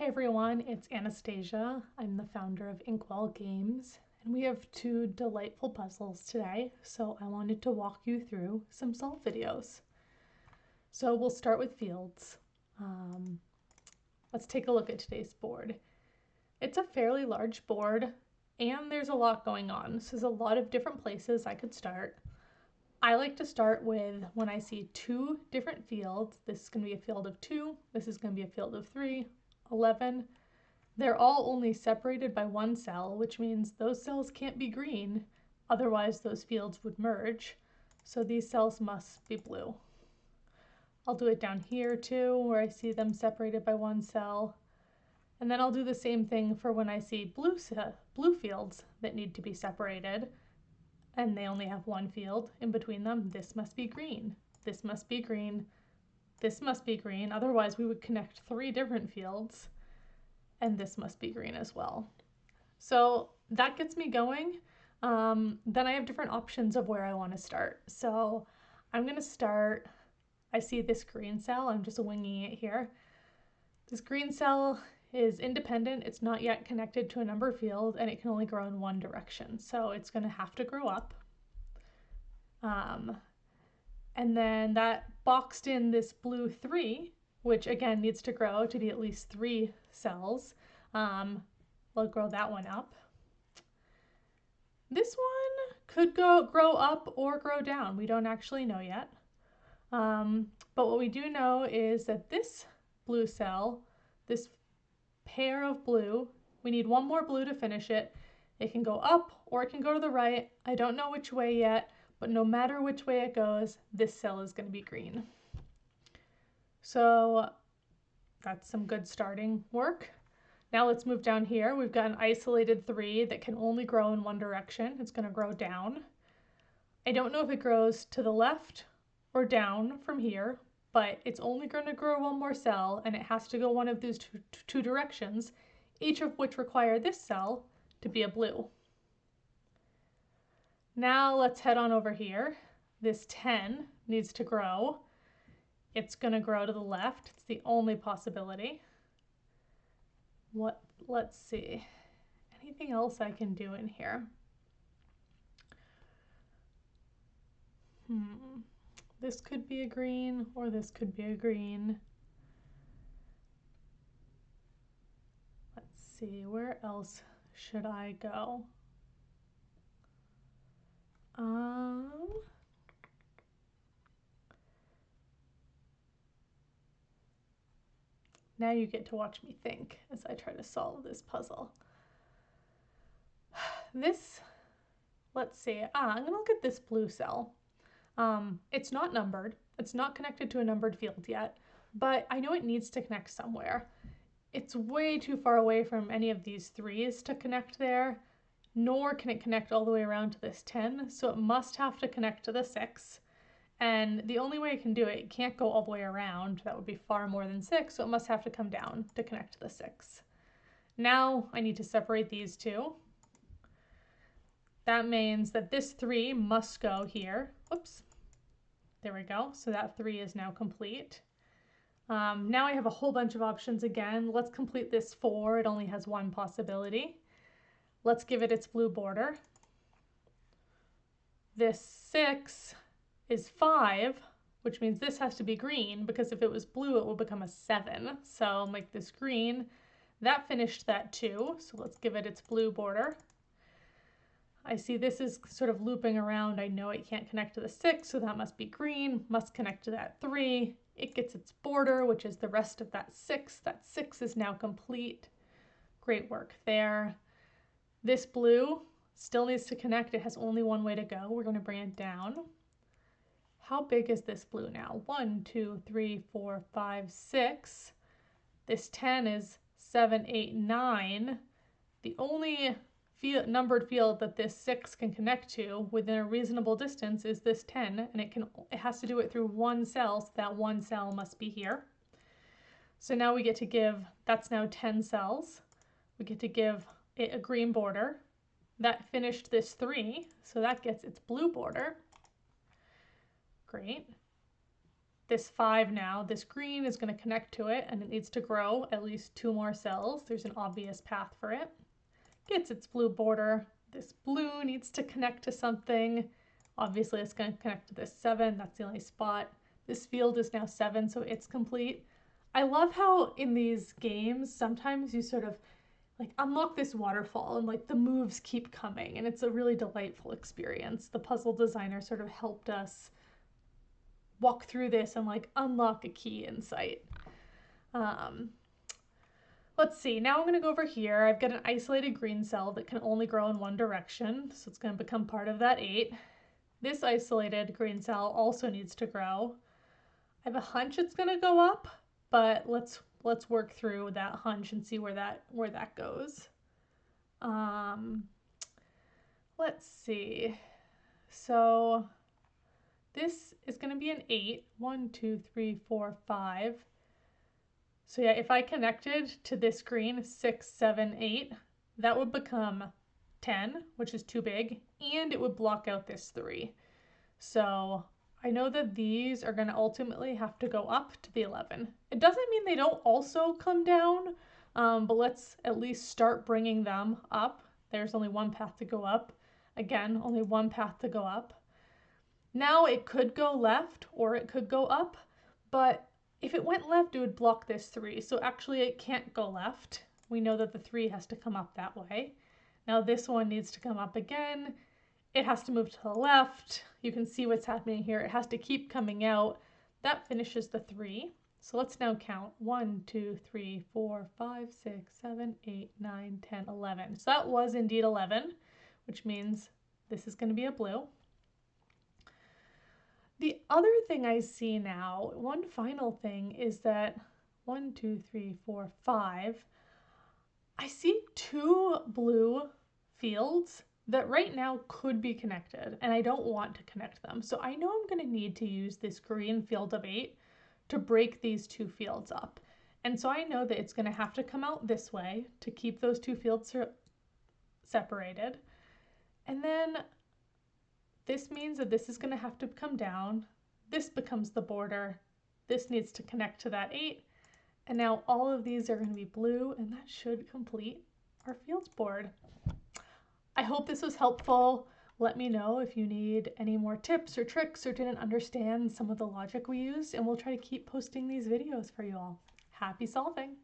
Hey everyone, it's Anastasia. I'm the founder of Inkwell Games, and we have two delightful puzzles today, so I wanted to walk you through some solve videos. So we'll start with fields. Let's take a look at today's board. It's a fairly large board, and there's a lot going on. So there's a lot of different places I could start. I like to start with when I see two different fields. This is going to be a field of 2, this is going to be a field of 3, 11. They're all only separated by one cell, which means those cells can't be green, otherwise those fields would merge. So these cells must be blue. I'll do it down here too, where I see them separated by one cell. And then I'll do the same thing for when I see blue fields that need to be separated, and they only have one field in between them. This must be green, this must be green, this must be green, otherwise we would connect 3 different fields. And this must be green as well. So that gets me going. Then I have different options of where I want to start. So I'm going to start, I see this green cell, I'm just winging it here. This green cell is independent, it's not yet connected to a number field, and it can only grow in one direction. So it's going to have to grow up. And then that boxed in this blue 3, which again needs to grow to be at least 3 cells. We'll grow that one up. This one could grow up or grow down. We don't actually know yet. But what we do know is that this blue cell, this pair of blue, we need one more blue to finish it. It can go up or it can go to the right. I don't know which way yet, but no matter which way it goes, this cell is going to be green. So that's some good starting work. Now let's move down here. We've got an isolated 3 that can only grow in one direction. It's going to grow down. I don't know if it grows to the left or down from here, but it's only going to grow one more cell, and it has to go one of these two directions, each of which require this cell to be a blue. Now let's head on over here. This 10 needs to grow. It's going to grow to the left. It's the only possibility. Let's see. Anything else I can do in here? This could be a green, or this could be a green. Let's see, where else should I go? Now you get to watch me think as I try to solve this puzzle. Let's see, I'm gonna look at this blue cell. It's not numbered, it's not connected to a numbered field yet, but I know it needs to connect somewhere. It's way too far away from any of these 3s to connect there, nor can it connect all the way around to this 10, so it must have to connect to the 6. And the only way it can do it, it can't go all the way around. That would be far more than 6, so it must have to come down to connect to the 6. Now I need to separate these 2. That means that this 3 must go here. Oops. There we go. So that 3 is now complete. Now I have a whole bunch of options again. Let's complete this 4. It only has one possibility. Let's give it its blue border. This 6 is 5, which means this has to be green, because if it was blue it will become a 7. So I'll make this green. That finished that 2, so let's give it its blue border. I see this is sort of looping around. I know it can't connect to the 6, so that must be green, must connect to that 3. It gets its border, which is the rest of that 6. That 6 is now complete. Great work there. This blue still needs to connect. It has only one way to go. We're going to bring it down. How big is this blue now? 1, 2, 3, 4, 5, 6. This 10 is 7, 8, 9. The only numbered field that this 6 can connect to within a reasonable distance is this 10, and it has to do it through one cell, so that one cell must be here. So now we get to give, that's now 10 cells. We get to give it a green border. That finished this 3, so that gets its blue border. Great. this 5 now, this green is going to connect to it and it needs to grow at least 2 more cells. There's an obvious path for it. Gets its blue border. This blue needs to connect to something. Obviously it's going to connect to this 7. That's the only spot. This field is now 7, so it's complete. I love how in these games sometimes you sort of like unlock this waterfall and like the moves keep coming and it's a really delightful experience. The puzzle designer sort of helped us walk through this and like unlock a key insight. Let's see, now I'm going to go over here. I've got an isolated green cell that can only grow in one direction, so it's going to become part of that 8. This isolated green cell also needs to grow. I have a hunch it's going to go up, but let's work through that hunch and see where that goes. Let's see. So this is going to be an 8. 1, 2, 3, 4, 5. So yeah, if I connected to this green 6, 7, 8, that would become 10, which is too big, and it would block out this 3. So I know that these are going to ultimately have to go up to the 11. It doesn't mean they don't also come down, but let's at least start bringing them up. There's only one path to go up. Again, only one path to go up. Now it could go left or it could go up, but if it went left, it would block this 3. So actually it can't go left. We know that the 3 has to come up that way. Now this one needs to come up again. It has to move to the left. You can see what's happening here. It has to keep coming out. That finishes the 3. So let's now count 1, 2, 3, 4, 5, 6, 7, 8, 9, 10, 11. So that was indeed 11, which means this is going to be a blue. The other thing I see now, one final thing, is that 1, 2, 3, 4, 5, I see 2 blue fields that right now could be connected, and I don't want to connect them. So I know I'm going to need to use this green field of 8 to break these 2 fields up. And so I know that it's going to have to come out this way to keep those 2 fields separated. And then this means that this is going to have to come down. This becomes the border. This needs to connect to that 8. And now all of these are going to be blue, and that should complete our fields board. I hope this was helpful. Let me know if you need any more tips or tricks or didn't understand some of the logic we used, and we'll try to keep posting these videos for you all. Happy solving!